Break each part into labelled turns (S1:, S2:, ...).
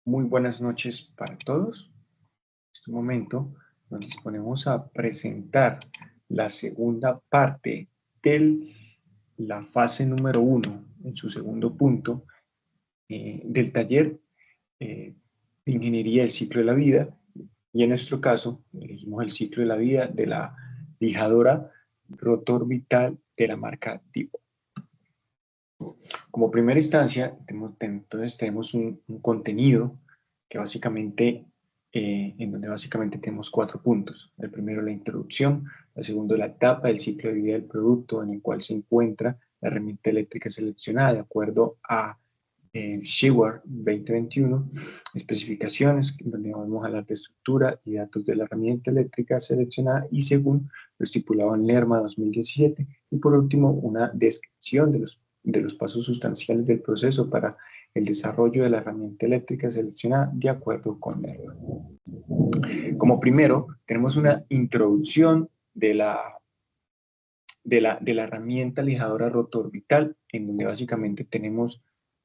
S1: Muy buenas noches para todos. En este momento nos disponemos a presentar la segunda parte de la fase número 1, en su segundo punto, del taller de Ingeniería del Ciclo de la Vida. Y en nuestro caso, elegimos el ciclo de la vida de la lijadora rotor vital de la marca Tipo. Como primera instancia, entonces tenemos un contenido que básicamente, en donde básicamente tenemos 4 puntos. El primero, la introducción. El segundo, la etapa del ciclo de vida del producto en el cual se encuentra la herramienta eléctrica seleccionada de acuerdo a Sheward 2021, especificaciones, donde vamos a hablar de estructura y datos de la herramienta eléctrica seleccionada y según lo estipulado en LERMA 2017. Y por último, una descripción de los pasos sustanciales del proceso para el desarrollo de la herramienta eléctrica seleccionada de acuerdo con LERMA. Como primero, tenemos una introducción de la herramienta lijadora rotor vital, en donde básicamente tenemos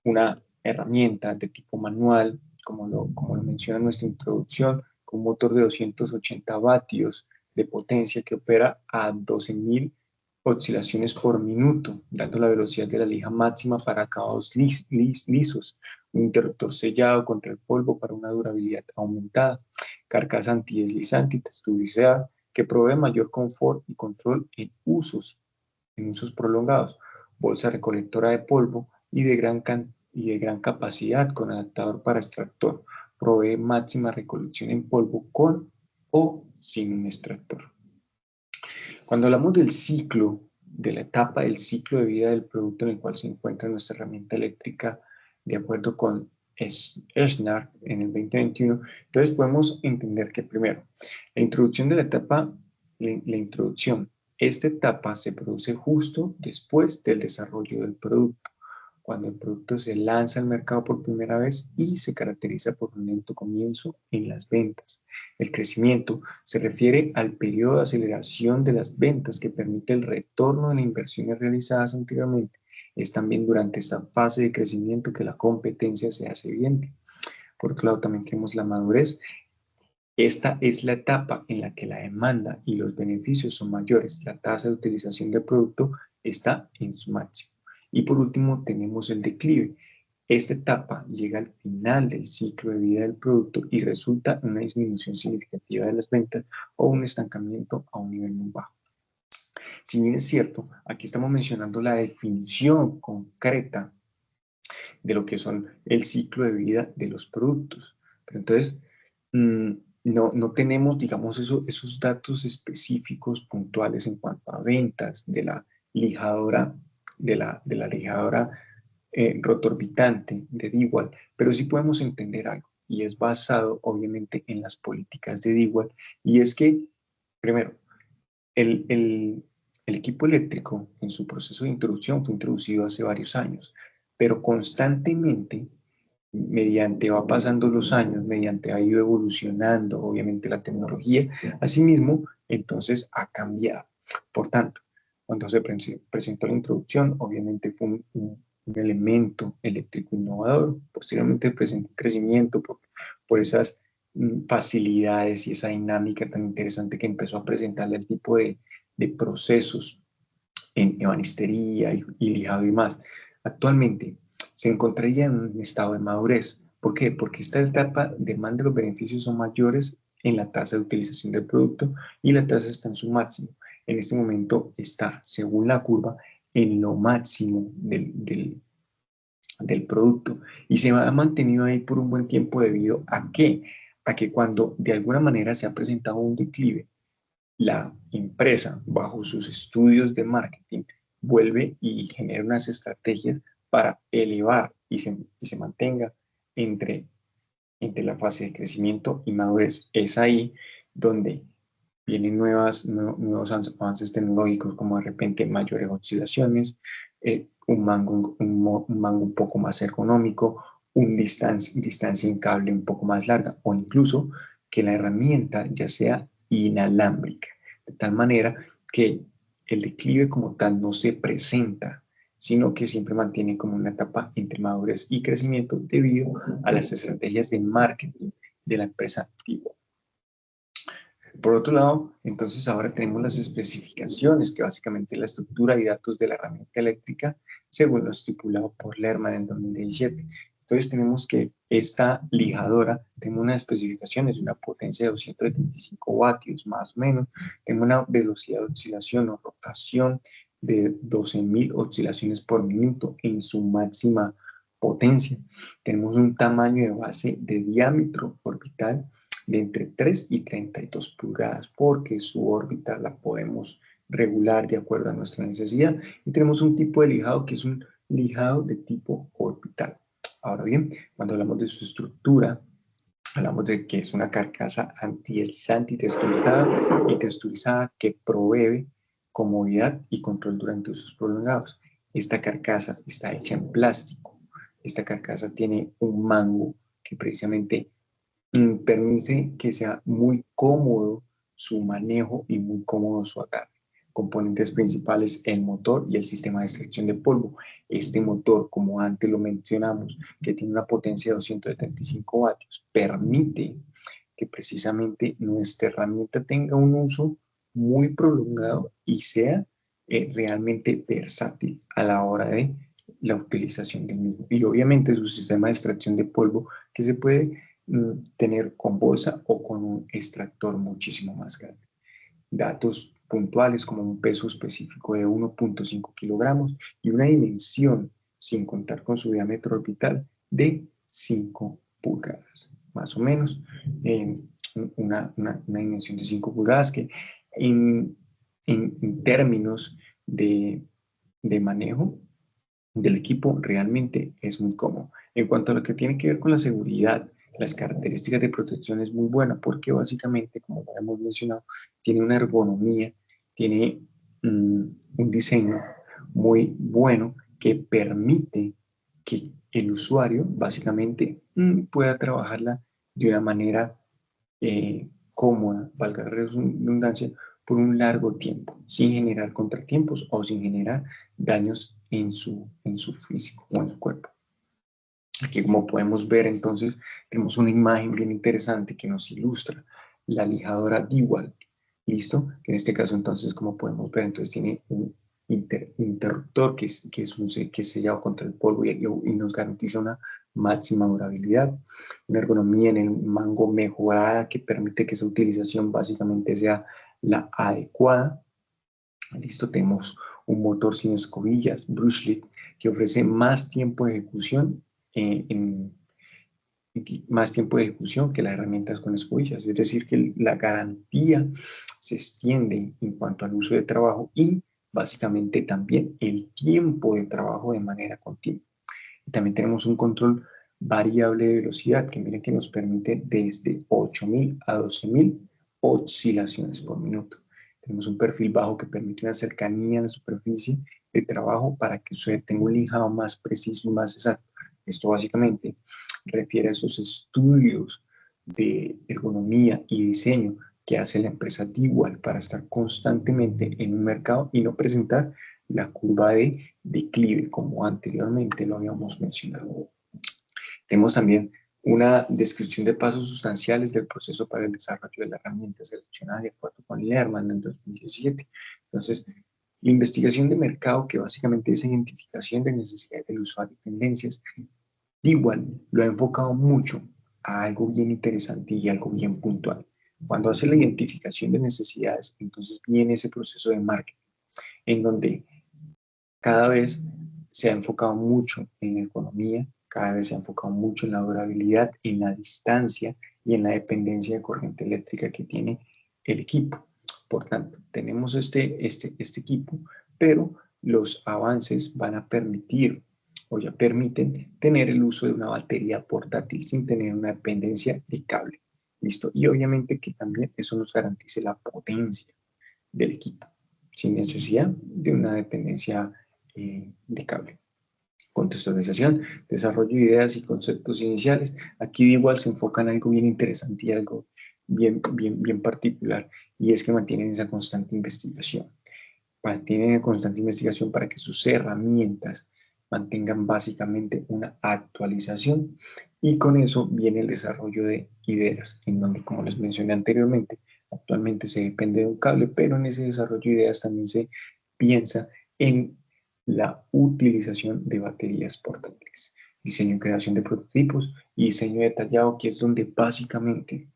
S1: una herramienta de tipo manual, como lo menciona nuestra introducción, con un motor de 280 vatios de potencia que opera a 12.000 oscilaciones por minuto, dando la velocidad de la lija máxima para acabados lisos, un interruptor sellado contra el polvo para una durabilidad aumentada, carcasa antideslizante y texturizada que provee mayor confort y control en usos prolongados, bolsa recolectora de polvo y de gran capacidad con adaptador para extractor, provee máxima recolección en polvo con o sin un extractor. Cuando hablamos del ciclo, de la etapa del ciclo de vida del producto en el cual se encuentra nuestra herramienta eléctrica, de acuerdo con Eschnar en el 2021, entonces podemos entender que primero, la introducción de la etapa, la introducción, esta etapa se produce justo después del desarrollo del producto, cuando el producto se lanza al mercado por primera vez y se caracteriza por un lento comienzo en las ventas. El crecimiento se refiere al periodo de aceleración de las ventas que permite el retorno de las inversiones realizadas anteriormente. Es también durante esta fase de crecimiento que la competencia se hace evidente. Por otro lado, también tenemos la madurez. Esta es la etapa en la que la demanda y los beneficios son mayores. La tasa de utilización del producto está en su máximo. Y por último, tenemos el declive. Esta etapa llega al final del ciclo de vida del producto y resulta en una disminución significativa de las ventas o un estancamiento a un nivel muy bajo. Si bien es cierto, aquí estamos mencionando la definición concreta de lo que son el ciclo de vida de los productos. Pero entonces, no tenemos, digamos, esos datos específicos puntuales en cuanto a ventas de la lijadora, de la lijadora rotorbitante de DeWalt, pero sí podemos entender algo, y es basado obviamente en las políticas de DeWalt, y es que, primero, el equipo eléctrico en su proceso de introducción fue introducido hace varios años, pero constantemente, mediante va pasando los años, mediante ha ido evolucionando obviamente la tecnología, asimismo, entonces ha cambiado. Por tanto, cuando se presentó la introducción, obviamente fue un elemento eléctrico innovador, posteriormente presentó crecimiento por esas facilidades y esa dinámica tan interesante que empezó a presentarle el tipo de procesos en ebanistería y lijado y más. Actualmente se encontraría en un estado de madurez. ¿Por qué? Porque esta etapa demanda los beneficios son mayores en la tasa de utilización del producto y la tasa está en su máximo. En este momento está, según la curva, en lo máximo del producto y se ha mantenido ahí por un buen tiempo debido a que cuando de alguna manera se ha presentado un declive, la empresa, bajo sus estudios de marketing, vuelve y genera unas estrategias para elevar y se mantenga entre, entre la fase de crecimiento y madurez. Es ahí donde vienen nuevos avances tecnológicos, como de repente mayores oscilaciones, un mango un poco más ergonómico, distancia en cable un poco más larga, o incluso que la herramienta ya sea inalámbrica, de tal manera que el declive como tal no se presenta sino que siempre mantiene como una etapa entre madurez y crecimiento debido a las estrategias de marketing de la empresa Tigo. Por otro lado, entonces ahora tenemos las especificaciones, que básicamente es la estructura y datos de la herramienta eléctrica según lo estipulado por Lerman en 2017. Entonces tenemos que esta lijadora tiene unas especificaciones de una potencia de 275 vatios más o menos, tiene una velocidad de oscilación o rotación de 12.000 oscilaciones por minuto en su máxima potencia. Tenemos un tamaño de base de diámetro orbital de entre 3 y 32 pulgadas, porque su órbita la podemos regular de acuerdo a nuestra necesidad. Y tenemos un tipo de lijado que es un lijado de tipo orbital. Ahora bien, cuando hablamos de su estructura, hablamos de que es una carcasa antideslizante y texturizada que provee comodidad y control durante usos prolongados. Esta carcasa está hecha en plástico. Esta carcasa tiene un mango que precisamente permite que sea muy cómodo su manejo y muy cómodo su agarre. Componentes principales, el motor y el sistema de extracción de polvo. Este motor, como antes lo mencionamos, que tiene una potencia de 275 vatios, permite que precisamente nuestra herramienta tenga un uso muy prolongado y sea realmente versátil a la hora de la utilización del mismo. Y obviamente su sistema de extracción de polvo que se puede tener con bolsa o con un extractor muchísimo más grande. Datos puntuales como un peso específico de 1.5 kilogramos y una dimensión, sin contar con su diámetro orbital, de 5 pulgadas, más o menos, una dimensión de 5 pulgadas que en términos de manejo del equipo realmente es muy cómodo. En cuanto a lo que tiene que ver con la seguridad, las características de protección es muy buena porque básicamente, como ya hemos mencionado, tiene una ergonomía, tiene un diseño muy bueno que permite que el usuario básicamente pueda trabajarla de una manera cómoda, valga la redundancia, por un largo tiempo, sin generar contratiempos o sin generar daños en su físico o en su cuerpo. Aquí, como podemos ver, entonces, tenemos una imagen bien interesante que nos ilustra la lijadora DeWalt. ¿Listo? Que en este caso, entonces, como podemos ver, entonces tiene un interruptor que es sellado contra el polvo y nos garantiza una máxima durabilidad. Una ergonomía en el mango mejorada que permite que esa utilización básicamente sea la adecuada. Listo, tenemos un motor sin escobillas, Brushlit, que ofrece más tiempo de ejecución más tiempo de ejecución que las herramientas con escobillas. Es decir, que la garantía se extiende en cuanto al uso de trabajo y básicamente también el tiempo de trabajo de manera continua. Y también tenemos un control variable de velocidad que miren que nos permite desde 8.000 a 12.000 oscilaciones por minuto. Tenemos un perfil bajo que permite una cercanía a la superficie de trabajo para que usted tenga un lijado más preciso y más exacto. Esto básicamente refiere a esos estudios de ergonomía y diseño que hace la empresa DeWalt para estar constantemente en un mercado y no presentar la curva de declive, como anteriormente lo habíamos mencionado. Tenemos también una descripción de pasos sustanciales del proceso para el desarrollo de la herramienta seleccionada de acuerdo con Lerman en 2017. Entonces, la investigación de mercado, que básicamente es identificación de necesidades del usuario y tendencias, DeWalt lo ha enfocado mucho a algo bien interesante y algo bien puntual. Cuando hace la identificación de necesidades, entonces viene ese proceso de marketing, en donde cada vez se ha enfocado mucho en economía, cada vez se ha enfocado mucho en la durabilidad, en la distancia y en la dependencia de corriente eléctrica que tiene el equipo. Por tanto, tenemos este equipo, pero los avances van a permitir o ya permiten tener el uso de una batería portátil sin tener una dependencia de cable. ¿Listo? Y obviamente que también eso nos garantice la potencia del equipo, sin necesidad de una dependencia de cable. Contextualización, desarrollo de ideas y conceptos iniciales. Aquí igual se enfoca en algo bien interesante y algo bien particular, y es que mantienen esa constante investigación. mantienen en constante investigación para que sus herramientas mantengan básicamente una actualización, y con eso viene el desarrollo de ideas, en donde, como les mencioné anteriormente, actualmente se depende de un cable, pero en ese desarrollo de ideas también se piensa en la utilización de baterías portátiles, diseño y creación de prototipos y diseño detallado, que es donde básicamente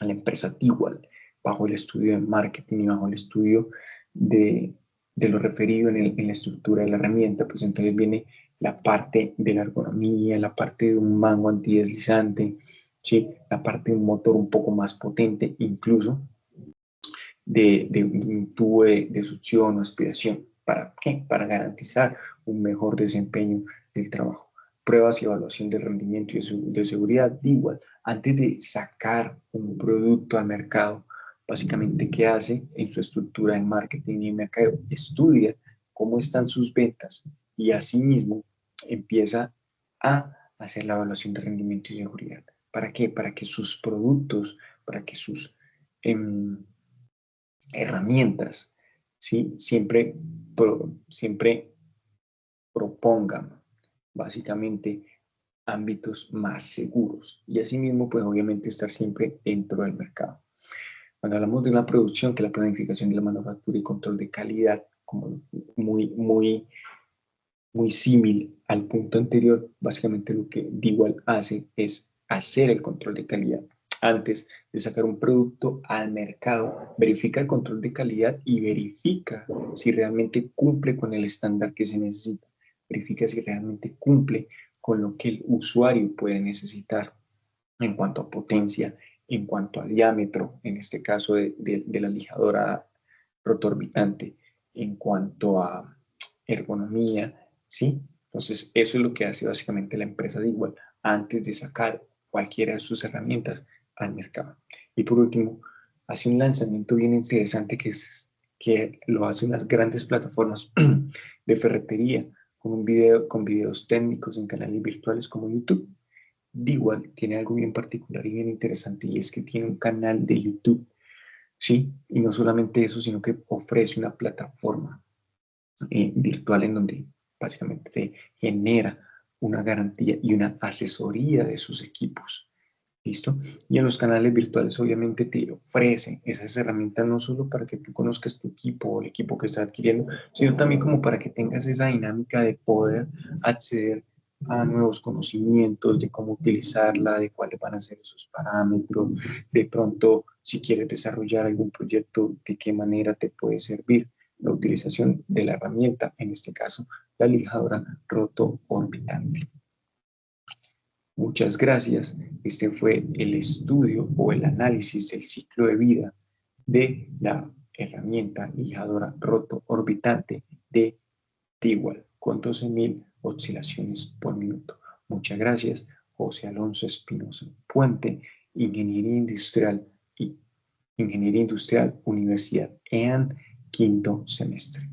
S1: la empresa Tigual, bajo el estudio de marketing y bajo el estudio de, de lo referido en la estructura de la herramienta, pues entonces viene la parte de la ergonomía, la parte de un mango antideslizante, ¿sí? La parte de un motor un poco más potente, incluso de un tubo de succión o aspiración. ¿Para qué? Para garantizar un mejor desempeño del trabajo. Pruebas y evaluación de rendimiento y de seguridad, igual. Antes de sacar un producto al mercado, básicamente, ¿qué hace en su estructura de marketing y mercado? Estudia cómo están sus ventas y asimismo empieza a hacer la evaluación de rendimiento y seguridad. ¿Para qué? Para que sus productos, para que sus herramientas, ¿sí? Siempre propongan básicamente ámbitos más seguros y asimismo, pues obviamente estar siempre dentro del mercado. Cuando hablamos de una producción, que la planificación de la manufactura y control de calidad, como muy similar al punto anterior, básicamente lo que Digual hace es hacer el control de calidad. Antes de sacar un producto al mercado, verifica el control de calidad y verifica si realmente cumple con el estándar que se necesita. Verifica si realmente cumple con lo que el usuario puede necesitar en cuanto a potencia, en cuanto a diámetro, en este caso de la lijadora rotorbitante, en cuanto a ergonomía, ¿sí? Entonces, eso es lo que hace básicamente la empresa de Igual antes de sacar cualquiera de sus herramientas al mercado. Y por último, hace un lanzamiento bien interesante que lo hacen las grandes plataformas de ferretería con videos técnicos en canales virtuales como YouTube. Digual tiene algo bien particular y bien interesante, y es que tiene un canal de YouTube, ¿sí? Y no solamente eso, sino que ofrece una plataforma virtual en donde básicamente te genera una garantía y una asesoría de sus equipos. ¿Listo? Y en los canales virtuales obviamente te ofrecen esas herramientas no solo para que tú conozcas tu equipo o el equipo que estás adquiriendo, sino también como para que tengas esa dinámica de poder acceder a nuevos conocimientos, de cómo utilizarla, de cuáles van a ser esos parámetros, de pronto si quieres desarrollar algún proyecto, de qué manera te puede servir la utilización de la herramienta, en este caso la lijadora roto-orbitante. Muchas gracias. Este fue el estudio o el análisis del ciclo de vida de la herramienta lijadora roto-orbitante de Tigual con 12.000 oscilaciones por minuto. Muchas gracias. José Alonso Espinosa Puente, Ingeniería Industrial y Ingeniería Industrial, Universidad EAN, quinto semestre.